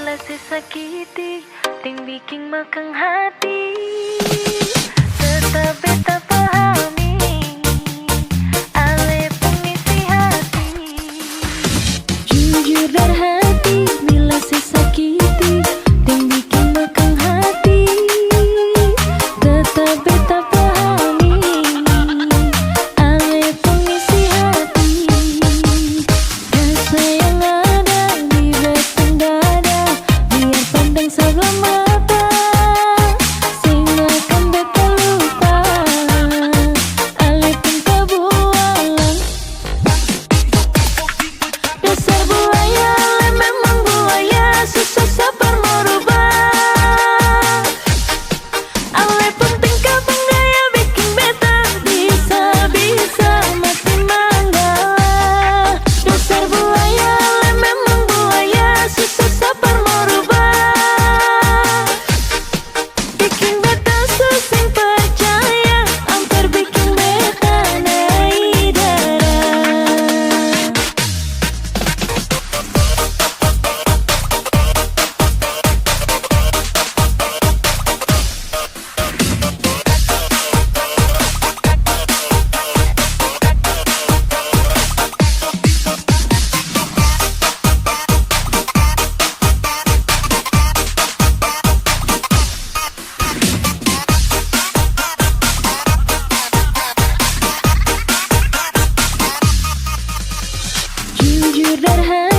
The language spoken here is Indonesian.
bila sakiti, ting bikin makang hati. Tetap beta pahami, ale pengisi hati. Jujur dari hati, bila sakiti, ting bikin makang hati. Tetap beta pahami, ale pengisi hati. Rasa yang ada di batang dada, biar pandang sebelah mata, sing akan beta lupa, ale pun kebualan. Dasar buaya, ale memang buaya, susah sabar merubah. Ale pun tingkah penggaya bikin beta bisa-bisa mati manggala. Dasar buaya, ale memang buaya, susah sabar merubah. Bikin beta susah percaya, hampir bikin beta naik darah. Jujur dari hati,